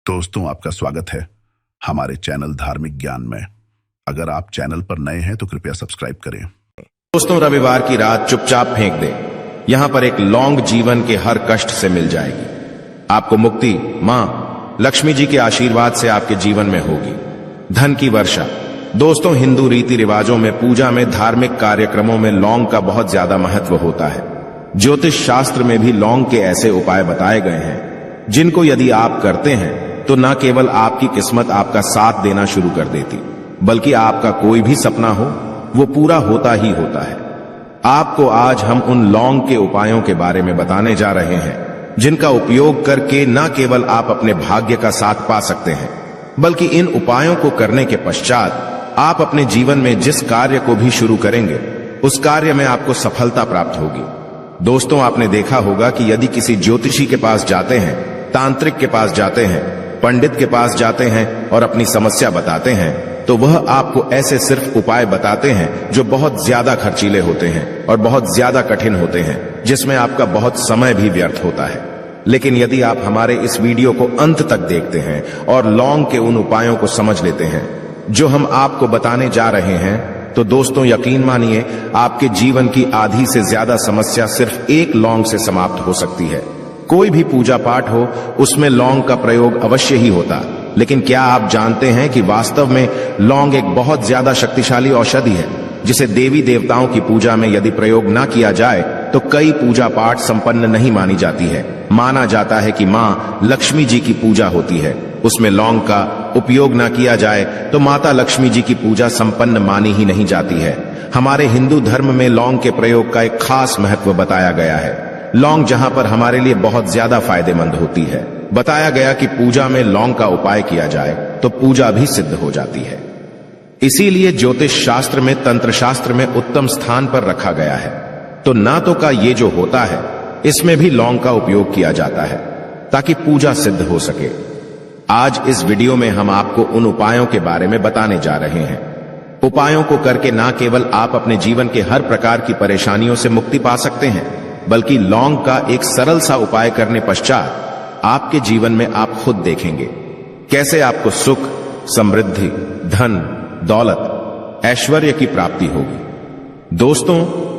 दोस्तों, आपका स्वागत है हमारे चैनल धार्मिक ज्ञान में। अगर आप चैनल पर नए हैं तो कृपया सब्सक्राइब करें। दोस्तों, रविवार की रात चुपचाप फेंक दे। यहां पर एक लौंग जीवन के हर कष्ट से मिल जाएगी। आपको मुक्ति मां लक्ष्मी जी के आशीर्वाद से आपके जीवन में होगी। धन की वर्षा। दोस्तों, हिंदू रीति रिवाजों में, पूजा में, धार्मिक कार्यक्रमों में लौंग का बहुत ज्यादा महत्व होता है। ज्योतिष शास्त्र में भी लौंग के ऐसे उपाय बताए गए हैं जिनको यदि आप करते हैं तो न केवल आपकी किस्मत आपका साथ देना शुरू कर देती, बल्कि आपका कोई भी सपना हो वो पूरा होता ही होता है। आपको आज हम उन लौंग के उपायों के बारे में बताने जा रहे हैं जिनका उपयोग करके न केवल आप अपने भाग्य का साथ पा सकते हैं, बल्कि इन उपायों को करने के पश्चात आप अपने जीवन में जिस कार्य को भी शुरू करेंगे उस कार्य में आपको सफलता प्राप्त होगी। दोस्तों, आपने देखा होगा कि यदि किसी ज्योतिषी के पास जाते हैं, तांत्रिक के पास जाते हैं, पंडित के पास जाते हैं और अपनी समस्या बताते हैं तो वह आपको ऐसे सिर्फ उपाय बताते हैं जो बहुत ज्यादा खर्चीले होते हैं और बहुत ज्यादा कठिन होते हैं, जिसमें आपका बहुत समय भी व्यर्थ होता है। लेकिन यदि आप हमारे इस वीडियो को अंत तक देखते हैं और लौंग के उन उपायों को समझ लेते हैं जो हम आपको बताने जा रहे हैं, तो दोस्तों यकीन मानिए आपके जीवन की आधी से ज्यादा समस्या सिर्फ एक लौंग से समाप्त हो सकती है। कोई भी पूजा पाठ हो उसमें लौंग का प्रयोग अवश्य ही होता, लेकिन क्या आप जानते हैं कि वास्तव में लौंग एक बहुत ज्यादा शक्तिशाली औषधि है जिसे देवी देवताओं की पूजा में यदि प्रयोग ना किया जाए तो कई पूजा पाठ संपन्न नहीं मानी जाती है। माना जाता है कि मां लक्ष्मी जी की पूजा होती है, उसमें लौंग का उपयोग ना किया जाए तो माता लक्ष्मी जी की पूजा संपन्न मानी ही नहीं जाती है। हमारे हिंदू धर्म में लौंग के प्रयोग का एक खास महत्व बताया गया है। लौंग जहां पर हमारे लिए बहुत ज्यादा फायदेमंद होती है, बताया गया कि पूजा में लौंग का उपाय किया जाए तो पूजा भी सिद्ध हो जाती है। इसीलिए ज्योतिष शास्त्र में, तंत्र शास्त्र में उत्तम स्थान पर रखा गया है। तो ना तो का ये जो होता है इसमें भी लौंग का उपयोग किया जाता है ताकि पूजा सिद्ध हो सके। आज इस वीडियो में हम आपको उन उपायों के बारे में बताने जा रहे हैं। उपायों को करके ना केवल आप अपने जीवन के हर प्रकार की परेशानियों से मुक्ति पा सकते हैं, बल्कि लौंग का एक सरल सा उपाय करने पश्चात आपके जीवन में आप खुद देखेंगे कैसे आपको सुख, समृद्धि, धन, दौलत, ऐश्वर्य की प्राप्ति होगी। दोस्तों,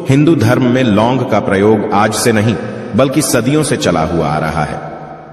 हिंदू धर्म में लौंग का प्रयोग आज से नहीं बल्कि सदियों से चला हुआ आ रहा है।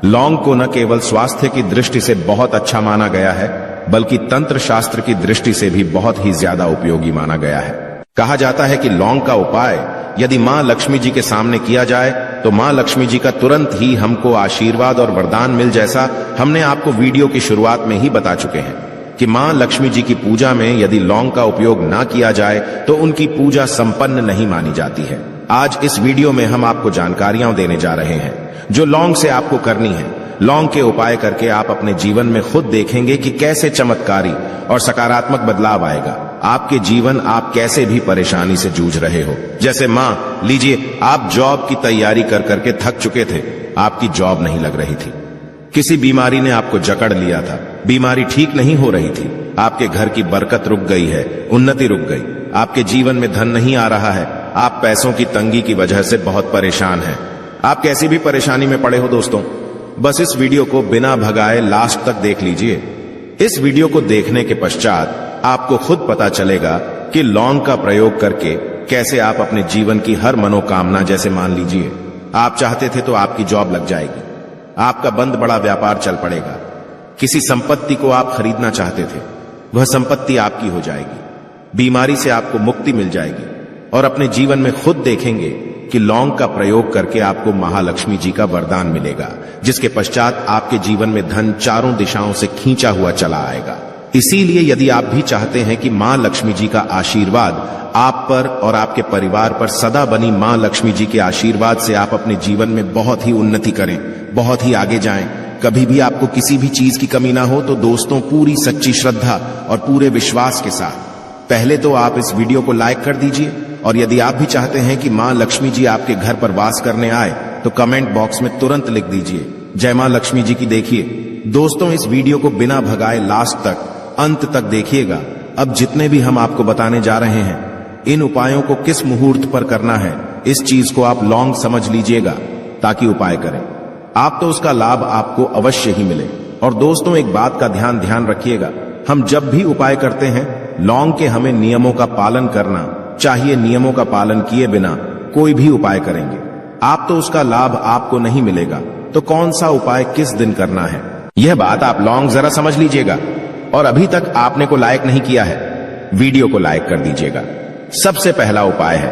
लौंग को न केवल स्वास्थ्य की दृष्टि से बहुत अच्छा माना गया है, बल्कि तंत्र शास्त्र की दृष्टि से भी बहुत ही ज्यादा उपयोगी माना गया है। कहा जाता है कि लौंग का उपाय यदि मां लक्ष्मी जी के सामने किया जाए तो मां लक्ष्मी जी का तुरंत ही हमको आशीर्वाद और वरदान मिल, जैसा हमने आपको वीडियो की शुरुआत में ही बता चुके हैं कि मां लक्ष्मी जी की पूजा में यदि लौंग का उपयोग ना किया जाए तो उनकी पूजा संपन्न नहीं मानी जाती है। आज इस वीडियो में हम आपको जानकारियां देने जा रहे हैं जो लौंग से आपको करनी है। लौंग के उपाय करके आप अपने जीवन में खुद देखेंगे कि कैसे चमत्कारी और सकारात्मक बदलाव आएगा। आपके जीवन, आप कैसे भी परेशानी से जूझ रहे हो, जैसे मां लीजिए आप जॉब की तैयारी कर करके थक चुके थे, आपकी जॉब नहीं लग रही थी, किसी बीमारी ने आपको जकड़ लिया था, बीमारी ठीक नहीं हो रही थी, आपके घर की बरकत रुक गई है, उन्नति रुक गई, आपके जीवन में धन नहीं आ रहा है, आप पैसों की तंगी की वजह से बहुत परेशान हैं। आप कैसी भी परेशानी में पड़े हो दोस्तों, बस इस वीडियो को बिना भगाए लास्ट तक देख लीजिए। इस वीडियो को देखने के पश्चात आपको खुद पता चलेगा कि लौंग का प्रयोग करके कैसे आप अपने जीवन की हर मनोकामना, जैसे मान लीजिए आप चाहते थे तो आपकी जॉब लग जाएगी, आपका बंद बड़ा व्यापार चल पड़ेगा, किसी संपत्ति को आप खरीदना चाहते थे वह संपत्ति आपकी हो जाएगी, बीमारी से आपको मुक्ति मिल जाएगी और अपने जीवन में खुद देखेंगे कि लौंग का प्रयोग करके आपको महालक्ष्मी जी का वरदान मिलेगा, जिसके पश्चात आपके जीवन में धन चारों दिशाओं से खींचा हुआ चला आएगा। इसीलिए यदि आप भी चाहते हैं कि मां लक्ष्मी जी का आशीर्वाद आप पर और आपके परिवार पर सदा बनी मां लक्ष्मी जी के आशीर्वाद से आप अपने जीवन में बहुत ही उन्नति करें, बहुत ही आगे जाएं, कभी भी आपको किसी भी चीज की कमी ना हो, तो दोस्तों पूरी सच्ची श्रद्धा और पूरे विश्वास के साथ पहले तो आप इस वीडियो को लाइक कर दीजिए, और यदि आप भी चाहते हैं कि मां लक्ष्मी जी आपके घर पर वास करने आए तो कमेंट बॉक्स में तुरंत लिख दीजिए जय मां लक्ष्मी जी की। देखिए दोस्तों, इस वीडियो को बिना भगाए लास्ट तक, अंत तक देखिएगा। अब जितने भी हम आपको बताने जा रहे हैं, इन उपायों को किस मुहूर्त पर करना है, इस चीज को आप लौंग समझ लीजिएगा ताकि उपाय करें। आप तो उसका लाभ आपको अवश्य ही मिले। और दोस्तों एक बात का ध्यान रखिएगा, हम जब भी उपाय करते हैं लौंग के हमें नियमों का पालन करना चाहिए। नियमों का पालन किए बिना कोई भी उपाय करेंगे आप तो उसका लाभ आपको नहीं मिलेगा। तो कौन सा उपाय किस दिन करना है, यह बात आप लौंग जरा समझ लीजिएगा। और अभी तक आपने को लाइक नहीं किया है, वीडियो को लाइक कर दीजिएगा। सबसे पहला उपाय है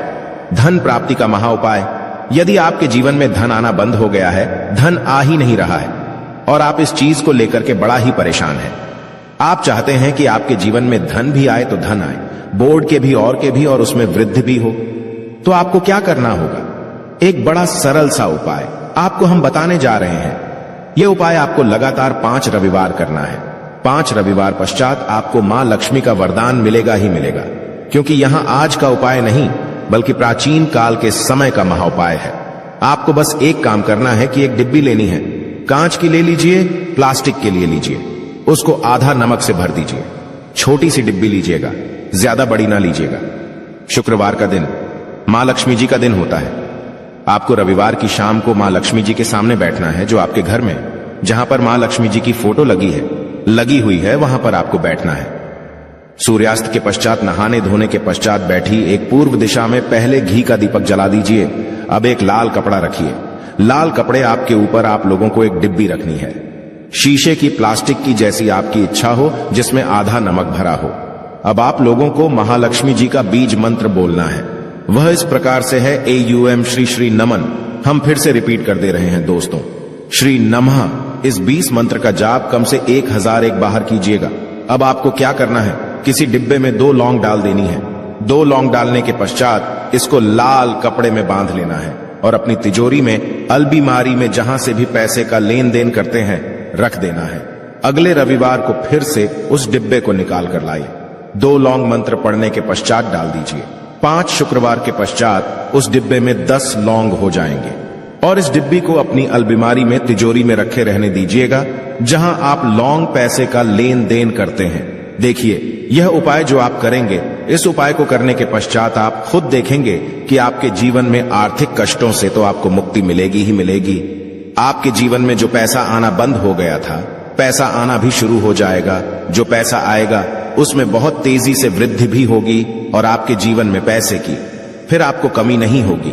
धन प्राप्ति का महा उपाय। यदि आपके जीवन में धन आना बंद हो गया है, धन आ ही नहीं रहा है और आप इस चीज को लेकर के बड़ा ही परेशान हैं, आप चाहते हैं कि आपके जीवन में धन भी आए तो धन आए, बोर्ड के भी और उसमें वृद्धि भी हो, तो आपको क्या करना होगा? एक बड़ा सरल सा उपाय आपको हम बताने जा रहे हैं। यह उपाय आपको लगातार 5 रविवार करना है। 5 रविवार पश्चात आपको मां लक्ष्मी का वरदान मिलेगा ही मिलेगा, क्योंकि यहां आज का उपाय नहीं बल्कि प्राचीन काल के समय का महा उपाय है। आपको बस एक काम करना है कि एक डिब्बी लेनी है, कांच की ले लीजिए, प्लास्टिक के लिए लीजिए, उसको आधा नमक से भर दीजिए। छोटी सी डिब्बी लीजिएगा, ज्यादा बड़ी ना लीजिएगा। शुक्रवार का दिन मां लक्ष्मी जी का दिन होता है। आपको रविवार की शाम को मां लक्ष्मी जी के सामने बैठना है, जो आपके घर में जहां पर मां लक्ष्मी जी की फोटो लगी हुई है वहां पर आपको बैठना है। सूर्यास्त के पश्चात नहाने धोने के पश्चात बैठी एक पूर्व दिशा में पहले घी का दीपक जला दीजिए। अब एक लाल कपड़ा रखिए। लाल कपड़े आपके ऊपर आप लोगों को एक डिब्बी रखनी है, शीशे की, प्लास्टिक की, जैसी आपकी इच्छा हो, जिसमें आधा नमक भरा हो। अब आप लोगों को महालक्ष्मी जी का बीज मंत्र बोलना है। वह इस प्रकार से है AUM श्री श्री नमन। हम फिर से रिपीट कर दे रहे हैं दोस्तों, श्री नमः। इस 20 मंत्र का जाप कम से 1001 बाहर कीजिएगा। अब आपको क्या करना है, किसी डिब्बे में 2 लौंग डाल देनी है। 2 लौंग डालने के पश्चात इसको लाल कपड़े में बांध लेना है और अपनी तिजोरी में, अलमारी में, जहां से भी पैसे का लेन देन करते हैं, रख देना है। अगले रविवार को फिर से उस डिब्बे को निकाल कर लाइए। 2 लौंग मंत्र पढ़ने के पश्चात डाल दीजिए। 5 शुक्रवार के पश्चात उस डिब्बे में 10 लौंग हो जाएंगे और इस डिब्बी को अपनी अलमारी में, तिजोरी में रखे रहने दीजिएगा, जहां आप लौंग पैसे का लेन देन करते हैं। देखिए, यह उपाय जो आप करेंगे, इस उपाय को करने के पश्चात आप खुद देखेंगे कि आपके जीवन में आर्थिक कष्टों से तो आपको मुक्ति मिलेगी ही मिलेगी। आपके जीवन में जो पैसा आना बंद हो गया था, पैसा आना भी शुरू हो जाएगा। जो पैसा आएगा उसमें बहुत तेजी से वृद्धि भी होगी और आपके जीवन में पैसे की फिर आपको कमी नहीं होगी,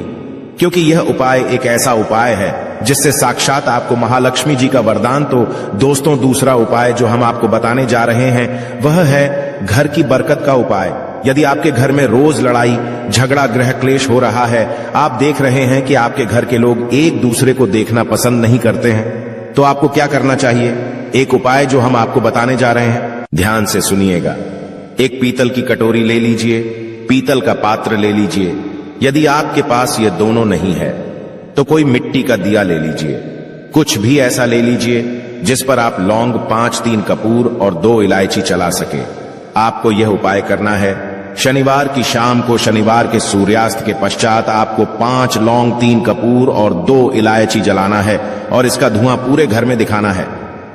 क्योंकि यह उपाय एक ऐसा उपाय है जिससे साक्षात आपको महालक्ष्मी जी का वरदान। तो दोस्तों, दूसरा उपाय जो हम आपको बताने जा रहे हैं वह है घर की बरकत का उपाय। यदि आपके घर में रोज लड़ाई झगड़ा गृह क्लेश हो रहा है, आप देख रहे हैं कि आपके घर के लोग एक दूसरे को देखना पसंद नहीं करते हैं, तो आपको क्या करना चाहिए? एक उपाय जो हम आपको बताने जा रहे हैं, ध्यान से सुनिएगा। एक पीतल की कटोरी ले लीजिए, पीतल का पात्र ले लीजिए। यदि आपके पास ये दोनों नहीं है तो कोई मिट्टी का दिया ले लीजिए। कुछ भी ऐसा ले लीजिए जिस पर आप लौंग, 5-3 कपूर और 2 इलायची चला सके। आपको यह उपाय करना है शनिवार की शाम को। शनिवार के सूर्यास्त के पश्चात आपको 5 लौंग, 3 कपूर और 2 इलायची जलाना है और इसका धुआं पूरे घर में दिखाना है।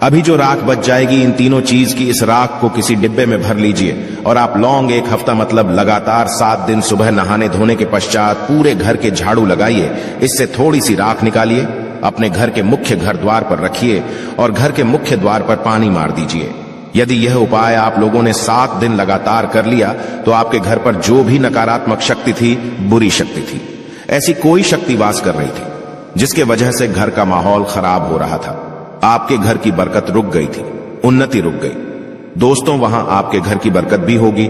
अभी जो राख बच जाएगी, इन तीनों चीज की, इस राख को किसी डिब्बे में भर लीजिए और आप लौंग 1 हफ्ता मतलब लगातार 7 दिन सुबह नहाने धोने के पश्चात पूरे घर के झाड़ू लगाइए। इससे थोड़ी सी राख निकालिए, अपने घर के मुख्य घर द्वार पर रखिए और घर के मुख्य द्वार पर पानी मार दीजिए। यदि यह उपाय आप लोगों ने 7 दिन लगातार कर लिया तो आपके घर पर जो भी नकारात्मक शक्ति थी, बुरी शक्ति थी, ऐसी कोई शक्ति वास कर रही थी जिसके वजह से घर का माहौल खराब हो रहा था, आपके घर की बरकत रुक गई थी, उन्नति रुक गई। दोस्तों, वहां आपके घर की बरकत भी होगी,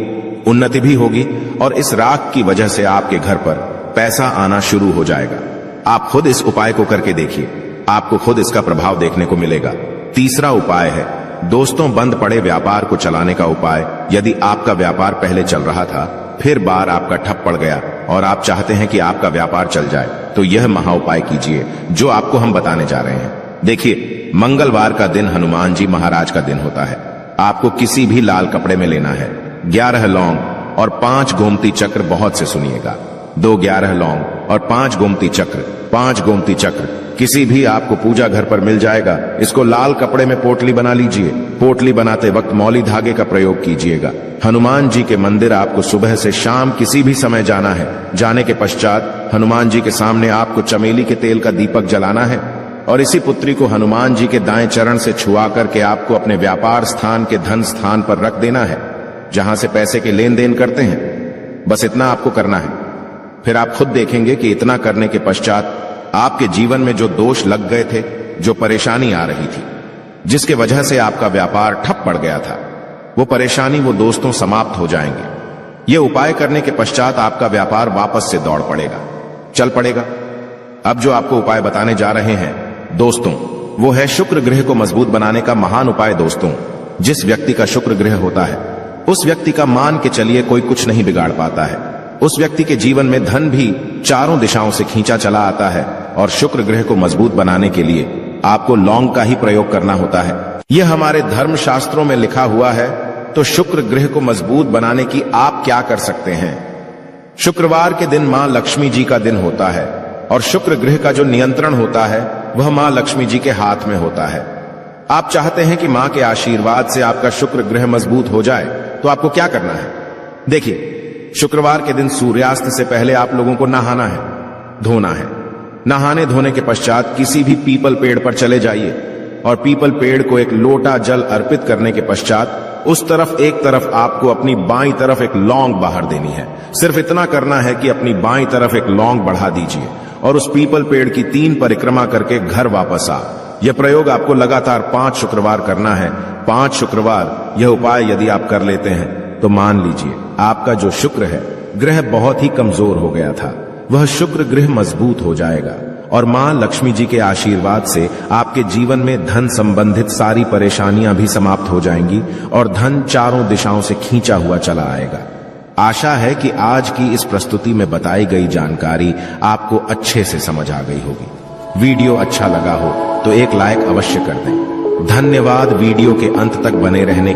उन्नति भी होगी और इस राख की वजह से आपके घर पर पैसा आना शुरू हो जाएगा। आप खुद इस उपाय को करके देखिए, आपको खुद इसका प्रभाव देखने को मिलेगा। तीसरा उपाय है दोस्तों, बंद पड़े व्यापार को चलाने का उपाय। यदि आपका व्यापार पहले चल रहा था, फिर बार आपका ठप पड़ गया और आप चाहते हैं कि आपका व्यापार चल जाए, तो यह महा उपाय कीजिए जो आपको हम बताने जा रहे हैं। देखिए, मंगलवार का दिन हनुमान जी महाराज का दिन होता है। आपको किसी भी लाल कपड़े में लेना है 11 लौंग और 5 गोमती चक्र। बहुत से सुनिएगा, 2 11 लौंग और 5 गोमती चक्र। 5 गोमती चक्र किसी भी आपको पूजा घर पर मिल जाएगा। इसको लाल कपड़े में पोटली बना लीजिए। पोटली बनाते वक्त मौली धागे का प्रयोग कीजिएगा। हनुमान जी के मंदिर आपको सुबह से शाम किसी भी समय जाना है। जाने के पश्चात हनुमान जी के सामने आपको चमेली के तेल का दीपक जलाना है। और इसी पुत्री को हनुमान जी के दाएं चरण से छुआ करके आपको अपने व्यापार स्थान के धन स्थान पर रख देना है, जहां से पैसे के लेन देन करते हैं। बस इतना आपको करना है। फिर आप खुद देखेंगे कि इतना करने के पश्चात आपके जीवन में जो दोष लग गए थे, जो परेशानी आ रही थी, जिसके वजह से आपका व्यापार ठप पड़ गया था, वो परेशानी, वो दोस्तों समाप्त हो जाएंगे। ये उपाय करने के पश्चात आपका व्यापार वापस से दौड़ पड़ेगा, चल पड़ेगा। अब जो आपको उपाय बताने जा रहे हैं दोस्तों, वो है शुक्र ग्रह को मजबूत बनाने का महान उपाय। दोस्तों, जिस व्यक्ति का शुक्र ग्रह होता है, उस व्यक्ति का मान के चलिए कोई कुछ नहीं बिगाड़ पाता है। उस व्यक्ति के जीवन में धन भी चारों दिशाओं से खींचा चला आता है। और शुक्र ग्रह को मजबूत बनाने के लिए आपको लौंग का ही प्रयोग करना होता है। यह हमारे धर्म शास्त्रों में लिखा हुआ है। तो शुक्र ग्रह को मजबूत बनाने की आप क्या कर सकते हैं? शुक्रवार के दिन मां लक्ष्मी जी का दिन होता है और शुक्र ग्रह का जो नियंत्रण होता है वह मां लक्ष्मी जी के हाथ में होता है। आप चाहते हैं कि मां के आशीर्वाद से आपका शुक्र ग्रह मजबूत हो जाए, तो आपको क्या करना है? देखिए, शुक्रवार के दिन सूर्यास्त से पहले आप लोगों को नहाना है, धोना है। नहाने धोने के पश्चात किसी भी पीपल पेड़ पर चले जाइए और पीपल पेड़ को एक लोटा जल अर्पित करने के पश्चात उस तरफ एक तरफ आपको अपनी बाईं तरफ एक लौंग बाहर देनी है। सिर्फ इतना करना है कि अपनी बाईं तरफ एक लौंग बढ़ा दीजिए और उस पीपल पेड़ की 3 परिक्रमा करके घर वापस आ। यह प्रयोग आपको लगातार 5 शुक्रवार करना है। 5 शुक्रवार यह उपाय यदि आप कर लेते हैं तो मान लीजिए आपका जो शुक्र है ग्रह बहुत ही कमजोर हो गया था, वह शुक्र ग्रह मजबूत हो जाएगा और मां लक्ष्मी जी के आशीर्वाद से आपके जीवन में धन संबंधित सारी परेशानियां भी समाप्त हो जाएंगी और धन चारों दिशाओं से खींचा हुआ चला आएगा। आशा है कि आज की इस प्रस्तुति में बताई गई जानकारी आपको अच्छे से समझ आ गई होगी। वीडियो अच्छा लगा हो तो एक लाइक अवश्य कर दें। धन्यवाद वीडियो के अंत तक बने रहने